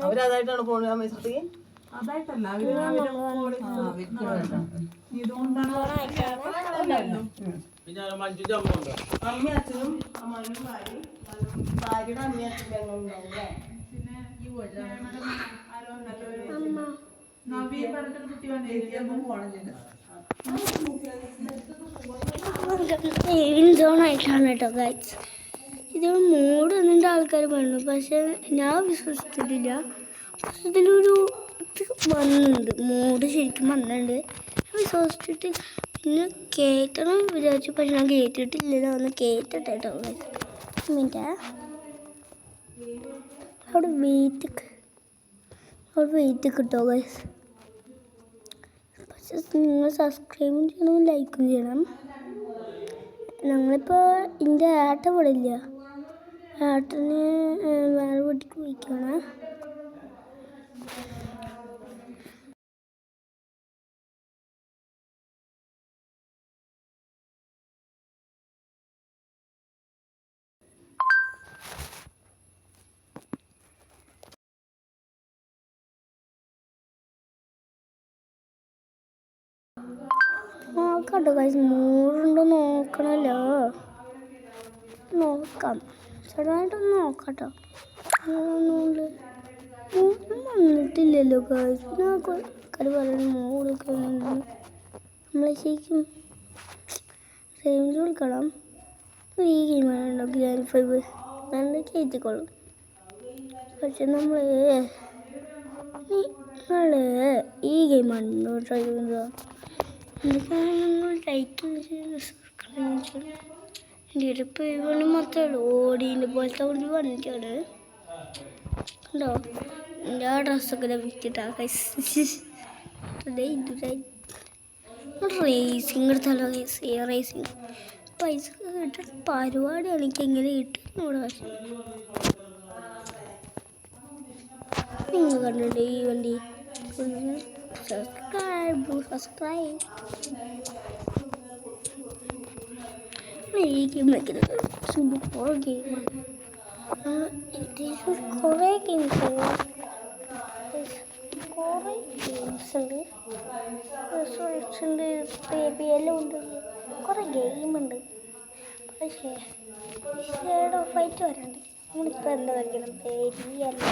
അവരതായിട്ടാണ് പോകുന്നത് മൈസൂർക്ക്. അതായിട്ടല്ല അമ്മയും അച്ഛനും അമ്മയും ഭാര്യയുടെ അമ്മയും അച്ഛനും ഉണ്ടാവും. ആയിട്ടാണ് കേട്ടോ ഗൈസ്. ഇത് മൂട് എന്നിട്ട് ആൾക്കാർ പറഞ്ഞു, പക്ഷെ ഞാൻ വിശ്വസിച്ചിട്ടില്ല. പക്ഷെ ഇതിലൊരു ഇത് വന്നിട്ടുണ്ട്, മൂട് ശരിക്കും വന്നിട്ടുണ്ട്. വിശ്വസിച്ചിട്ട് പിന്നെ കയറ്റണം വിചാരിച്ചു, പക്ഷെ ഞാൻ കയറ്റിട്ടില്ലല്ലോ. ഒന്ന് കയറ്റട്ടെ കേട്ടോ ഗൈസ്. മിനിറ്റ് അവിടെ വെയിറ്റ് കിട്ടോ ഗൈസ്. പക്ഷെ നിങ്ങൾ സബ്സ്ക്രൈബും ചെയ്യണം, ലൈക്കും ചെയ്യണം. ഞങ്ങളിപ്പോൾ എൻ്റെ ഏട്ടൻ ഇവിടെ ഇല്ല, ഏട്ടന് വേറെ വീട്ടിലേക്ക് പോയിക്കാണ്. നോക്കട്ടോ ഗൈസ്, മൂടുണ്ടോ നോക്കണല്ലോ. നോക്കാം, ചെറുതായിട്ടൊന്ന് നോക്കട്ടോ. മൂട് വന്നിട്ടില്ലല്ലോ ഗൈസ്. ആൾക്കാർ പറയുന്നത് മൂടൊക്കെ നമ്മളെ ശരിക്കും റേഞ്ച് കൊടുക്കണം. ഈ ഗെയിമാണോ ഗ്രാൻഡ് 5 നല്ല കയറ്റിക്കോളും. പക്ഷെ നമ്മൾ ഈ ഗെയിമാണോ ട്രൈ ചെയ്യുന്നത്. നിങ്ങൾ ലൈക്ക് സബ്സ്ക്രൈബ് എൻ്റെ ഇടപ്പ് ഇവണ് മാത്രമേ ഓടീൻ്റെ പോലത്തെ ഒരു വണ്ടിയാണ് ഉണ്ടോ. എൻ്റെ ആ ഡ്രസ്സൊക്കെ വിറ്റിട്ടാ റേസിങ് എടുത്താലോ റേസിങ് പൈസ കിട്ടുന്ന പരിപാടിയാണ്. എനിക്ക് എങ്ങനെ കിട്ടും. നിങ്ങൾ കണ്ടിട്ടുണ്ട് ഈ വണ്ടി. സബ്സ്ക്രൈബ് ഈ ഗെയിം വയ്ക്കുന്നത് സൂപ്പർ ഗെയിമാണ്. ഇതിൽ കുറേ ഗെയിംസ് ഉണ്ട്, എല്ലാം ഉണ്ട്, കുറേ ഗെയിമുണ്ട്. പക്ഷേ ഷേഡോ ഫൈറ്റ് വരാണ്ട് നമ്മളിപ്പോൾ എന്താ കളിക്കണം? ബേബിയല്ല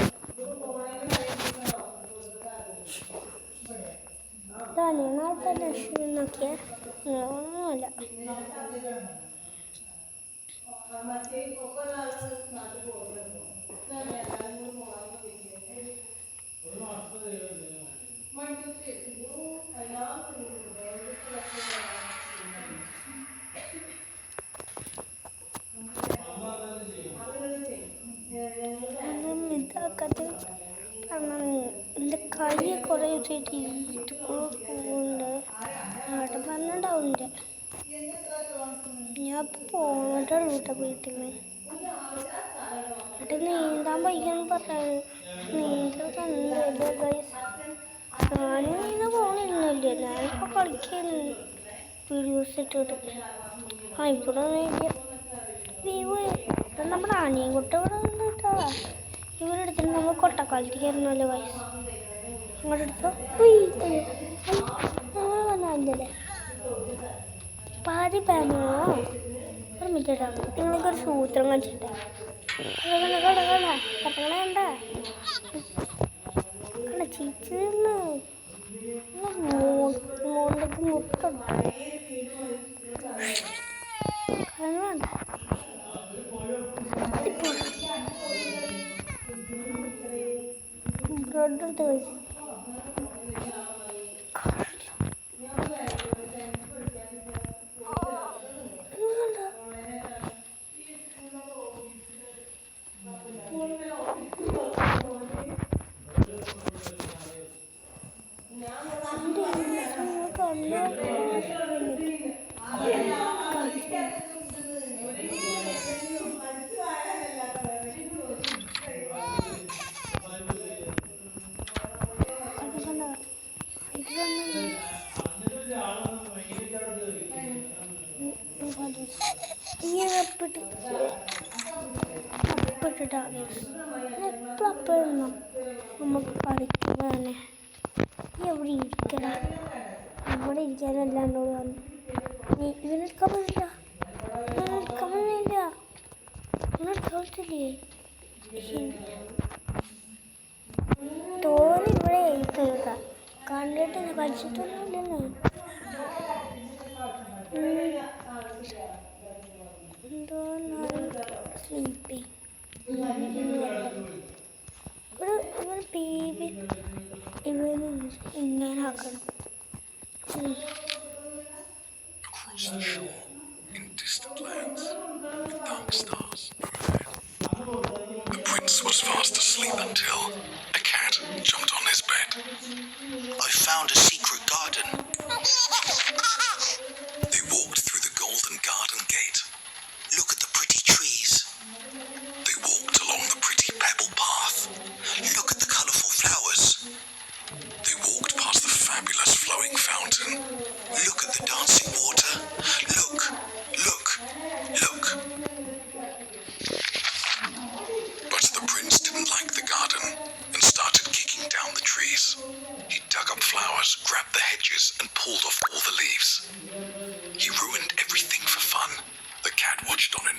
നാളത്തെ ലക്ഷ്യം നോക്കിയാൽ ഒന്നുമല്ല. ഇതാക്കത്ത് കാരണം എൻ്റെ കൈ കുറേ ദിവസമായിട്ട് ഈറ്റ് പോകുന്നുണ്ട്. ഏട്ടൻ പറഞ്ഞിട്ടുണ്ടാവില്ല. ഞാൻ ഇപ്പോൾ പോകണോട്ടാണ് കേട്ടോ വീട്ടിൽ നിന്ന്. ഏട്ടൻ നീന്താൻ പഠിക്കണം പറഞ്ഞത്. നീന്തൽ കണ്ടില്ല ഗൈസ്. ഞാനും നീന്താൻ പോകണില്ല, ഞാനിപ്പോൾ കളിക്കുന്നില്ല വീഡിയോസ് ഇട്ടിട്ട്. ഇവിടെ വ്യൂ നമ്മുടെ ആനയും കുട്ട ഇവിടെ ഉണ്ട് കേട്ടോ. ഇവിടെ എടുത്തിട്ട് നമ്മൾ കൊട്ടക്കാലത്ത് കയറണമല്ലോ ഗൈസ്. അങ്ങോട്ട് എടുത്തോ അങ്ങനെ വന്നല്ലേ പാതി പാനോ ഓർമ്മിച്ചേട്ടാ. നിങ്ങൾക്ക് ഒരു സൂത്രം കാണിച്ചിട്ടാ കട്ടങ്ങള കണ്ട ചീച്ച് മോണ്ടൊക്കെ മുട്ടുണ്ട് വേണ്ട. ബ്രെഡ് എടുത്ത് കഴിച്ചു. കേട്ടോ എപ്പോഴും നമുക്ക് പഠിക്കുമ്പോൾ തന്നെ നീ എവിടെ ഇരിക്കണം അവിടെ ഇരിക്കാനല്ല എന്നോട് പറഞ്ഞു നീ ഇവനെടുക്കാൻ പറ്റില്ല തോന്നില്ലേ തോന്നി ഇവിടെ ഇരിക്കുക കണ്ടിട്ട് ഞാൻ പഠിച്ചിട്ടൊന്നുമില്ലല്ലോ എന്തോ സ്ലീപ്പിംഗ് ഇവൻ ബേബി ഇവന് ഇങ്ങനെ ആക്കണം Across the shore, in distant lands, with dark stars overhead. The prince was fast asleep until a cat jumped on his bed. I found a secret garden. They walked through the golden garden gate. Look at the pretty trees. They walked along the pretty pebble path. Look at the colourful flowers. They walked past the fabulous flowing fountain. Look at the dancing water. Look, look, look. But the prince didn't like the garden and started kicking down the trees. He dug up flowers, grabbed the hedges and pulled off all the leaves. He ruined everything for fun. The cat watched on in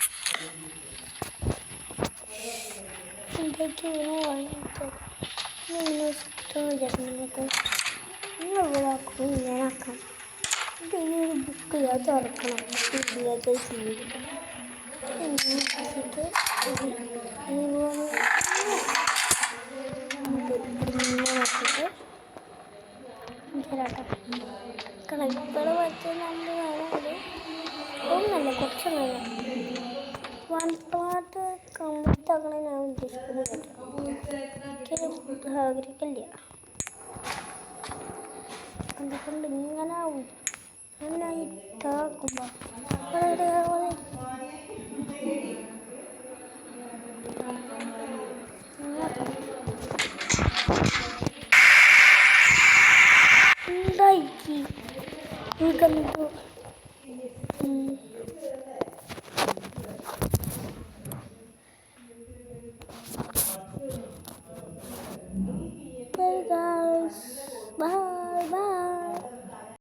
എന്തൊക്കെ ഇങ്ങനെ ഇഷ്ടം ഇതാക്കും ഇങ്ങനെ ആക്കാം പിന്നെ ഒരു book ഞാൻ തുറക്കണം ഇതിനകത്ത് ചെയ്തിട്ട് കളിപ്പള പറ്റിയ നമ്മൾ വേണമെങ്കിൽ ഒന്നല്ല കുറച്ചൊന്നല്ല വൺ പാർട്ട് കംപ്ലീറ്റ് ആക്കണേ ഞാൻ ഉദ്ദേശിക്കുന്നത് എനിക്ക് ആഗ്രഹിക്കില്ല അതുകൊണ്ട് ഇങ്ങനെ ആവും ഞാൻ ഇട്ടാക്കുമ്പോൾ ഉണ്ടാക്കി എനിക്കെന്തോ